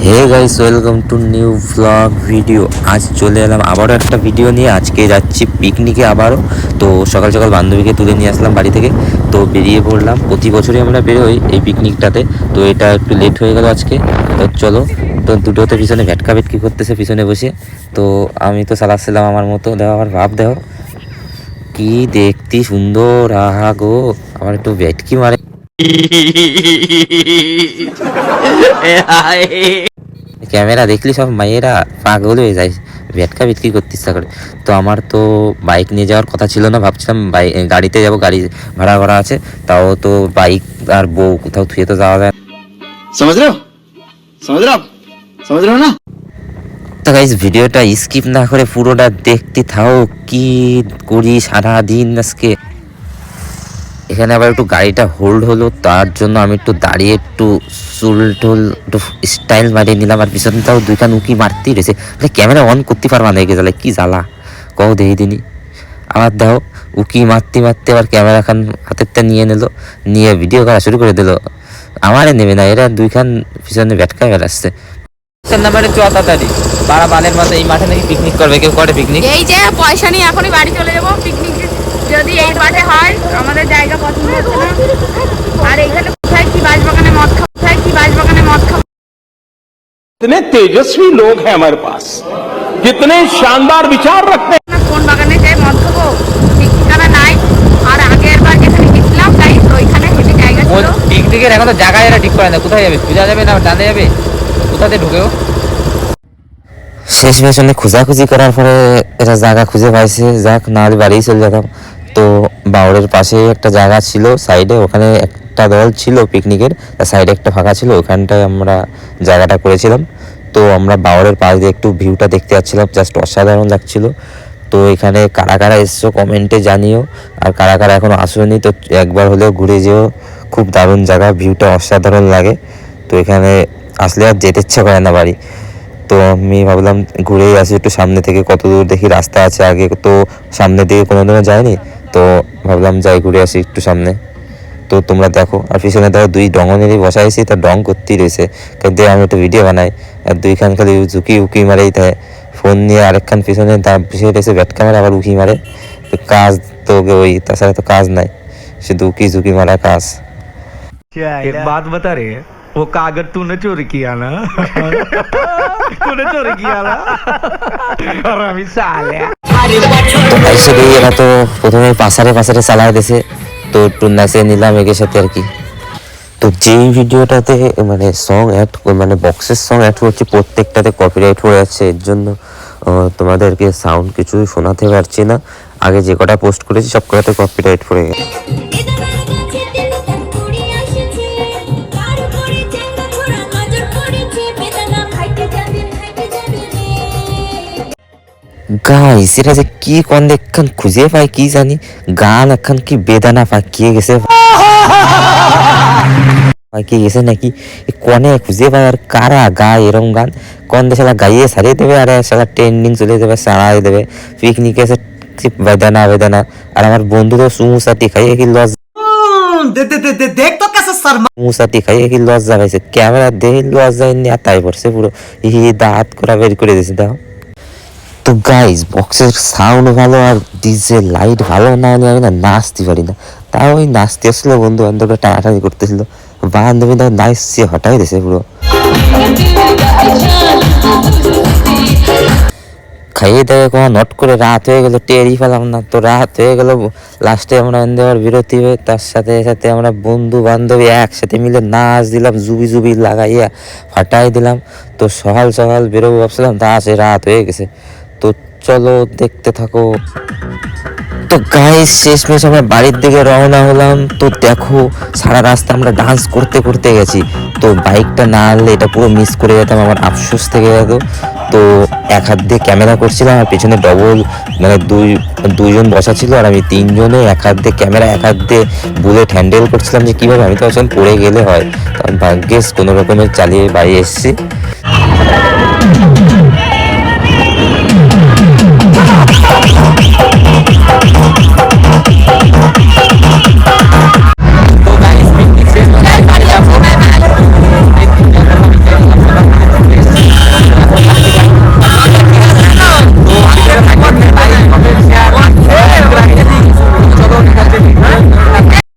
Hey guys, welcome to new blog video. আজ চলে এলাম আবারও একটা ভিডিও নিয়ে। আজকে যাচ্ছি পিকনিকে আবারও। তো সকাল সকাল বান্ধবীকে তুলে নিয়ে আসলাম বাড়ি থেকে, তো বেরিয়ে পড়লাম। প্রতি বছরই আমরা বেরোই এই পিকনিকটাতে, তো এটা একটু লেট হয়ে গেল আজকে। তো চলো, তো দুটোতে পিছনে ভেটকা ভেটকি করতেছে পিছনে বসে। তো আমি তো চালাচ্ছিলাম আমার মতো। দেখো আমার ভাব, দেখো কি দেখতে সুন্দর, আহা গো। আবার একটু ভেটকি মারে। ক্যামেরা দেখলি সব মায়েরা পাগল হয়ে যায়, ভেটকা বিক্রি করতে ইচ্ছা করে। তো আমার তো বাইক নিয়ে যাওয়ার কথা ছিল না, ভাবছিলাম গাড়িতে যাব, গাড়ি ভাড়া করা আছে। তাও তো বাইক আর বউ কোথাও থুয়ে তো যাওয়া যায় না। समझ रहे हो समझ रहे हो ना। তো গাইস, ভিডিওটা স্কিপ না করে পুরোটা দেখতে থাও। কি করি সারাদিন আজকে এখানে। আবার একটু গাড়িটা হোল্ড হলো, তার জন্য আমি একটু দাঁড়িয়ে একটু চুল টুল একটু স্টাইল মারিয়ে নিলাম। আর পিছনটাও দুইখান উকি মারতেই রয়েছে, ক্যামেরা অন করতে পারবা না, এগে জ্বালে কি জ্বালা কও দেখি দিনই। আবার দেখো উকি মারতে মারতে আবার ক্যামেরা খান হাতেরটা নিয়ে নিল, নিয়ে ভিডিও করা শুরু করে দিল। আমারে নেবে না, এরা দুইখান পিছনে ব্যাটকা বেড়াচ্ছে। নাম্বারে 14 তারিখ বারা বানের মাথায় এই মাঠে নাকি পিকনিক করবে। কেউ করে পিকনিক? এই যে পয়সা নিয়ে এখনই বাড়ি চলে যাবো। পিকনিক যদি এই মাঠে হয়, আমাদের জায়গা পছন্দ হচ্ছে না। আর এইখানে কোথায় কি বাঁশবাগানে মদ খাবো, কোথায় কি বাঁশবাগানে মদ খাবো। कितने तेजस्वी लोग हैं हमारे पास, कितने शानदार विचार रखते हैं। কোন বাগানে যাই মদ খাবো, ঠিক ঠিকানা নাই। আর আগের বার যেখানে গেছিলাম তাই তো ওইখানে হেঁটে জায়গা ছিল। পিকনিকের এখন তো জায়গায় এরা ঠিক করে না, কোথায় যাবে, সোজা যাবে না ডানে যাবে, কোথাতে ঢুকেও। শেষ বেশনে খোঁজাখুঁজি করার পরে এটা জায়গা খুঁজে পাইছে, যাক না হলে বাড়িই চলে যেতাম। তো বাউরের পাশে একটা জায়গা ছিল সাইডে, ওখানে একটা দল ছিল পিকনিকের, সাইডে একটা ফাঁকা ছিল, ওখানটায় আমরা জায়গাটা করেছিলাম। তো আমরা বাউরের পাশ দিয়ে একটু ভিউটা দেখতে যাচ্ছিলাম, জাস্ট অসাধারণ লাগছিল। তো এখানে কারা কারা এসছো কমেন্টে জানিও, আর কারা কারা এখনো আসোনি তো একবার হলেও ঘুরে যেও। খুব দারুণ জায়গা, ভিউটা অসাধারণ লাগে। তো এখানে আসলে আর যেতে ইচ্ছা করে না বাড়ি। তো আমি ভাবলাম ঘুরেই আসি একটু সামনে থেকে, কত দূর দেখি রাস্তা আছে। আগে তো সামনে দিকে কোনোদিনও যায়নি, তো ভাবলাম যাই ঘুরে আসি একটু সামনে। তো তোমরা দেখো, আর পিছনে দেখো দুই ডঙনেরই বসাইছি, তার ডং করতেই রয়েছে, কিন্তু আমি একটু ভিডিও বানাই। আর দুইখান খালি ঝুঁকি উকি মারেই থাকে, ফোন নিয়ে আরেকখান পিছনে তার পিছিয়ে রয়েছে ব্যাট ক্যামেরা, আবার উকি মারে। তো কাজ তো ওই, তাছাড়া তো কাজ নাই, শুধু উকি ঝুঁকি মারা কাজ। एक बात बता रहे हैं, वो कागज तूने चोरी किया ना। तूने चोरी किया ना। और अभी साले তো ভাইসে এরা তো প্রথমে পাশারে পাশারে চালাই দিয়েছে, তো একটু নাচে নিলাম এগের সাথে আর কি। তো যেই ভিডিওটাতে মানে সং অ্যাড, মানে বক্সের সং অ্যাড করছি, প্রত্যেকটাতে কপিরাইট হয়ে যাচ্ছে। এর জন্য তোমাদেরকে সাউন্ড কিছু শোনাতে পারছি না। আগে যে কটা পোস্ট করেছি সব কটাতে কপিরাইট পড়ে গেছে। গাইস, এরা যে কি কোন একখান খুঁজে পায় কি জানি, গান একখান কি বেদানা পাকিয়ে গেছে, পাকিয়ে গেছে নাকি কনে খুঁজে পায়। আর কারা গায় এরকম গান, কোন দেশে গাইয়ে সারিয়ে দেবে, আর সারা ট্রেন্ডিং চলে যাবে, সারাই দেবে। পিকনিকে এসে বেদানা বেদানা। আর আমার বন্ধু তো সুমুসাতি খাইয়ে কি লজ, देख तो कैसे शर्मा। মুসাতি খাইয়ে কি লজ্জা পাইছে, ক্যামেরা দেখে লজ্জা আর তাই পড়ছে পুরো, দাঁত করা বের করে দিয়েছে দেখো। তো গাইজ, বক্সের সাউন্ড ভালো আর ডিজে লাইট ভালো না হলে আমি না নাচতে পারি না। তাও ওই নাচতে আসলো, বন্ধু বান্ধবরা টানাটানি করতেছিল, বান্ধবী তাও নাচছে হটাই দিয়েছে পুরো। খাইয়ে দেয় কোনো নট করে রাত হয়ে গেল, টেরই পেলাম না। তো রাত হয়ে গেল, লাস্টে আমরা আবার বিরতি হয়ে তার সাথে সাথে আমরা বন্ধু বান্ধবী একসাথে মিলে নাচ দিলাম, জুবি জুবি লাগাইয়া ফাটাই দিলাম। তো সকাল সকাল বেরোবো ভাবছিলাম, তা আছে রাত হয়ে গেছে। তো চলো দেখতে থাকো। তো গাইস, শেষমেশ আমরা বাড়ির দিকে রওনা হলাম। তো দেখো সারা রাস্তা আমরা ডান্স করতে করতে গেছি। তো বাইকটা না আনলে এটা পুরো মিস করে যেতাম, আমার আফসোস থেকে যেত। তো এক হাত দিয়ে ক্যামেরা করছিলাম, আর পেছনে ডবল মানে দুইজন বসা ছিল, আর আমি তিনজনে এক হাত দিয়ে ক্যামেরা, এক হাত দিয়ে বুলেট হ্যান্ডেল করছিলাম যে কীভাবে। আমি তো আসলে পড়ে গেলে হয়, কারণ ভাগ্যেস কোনো রকমের চালিয়ে বাড়ি এসেছি।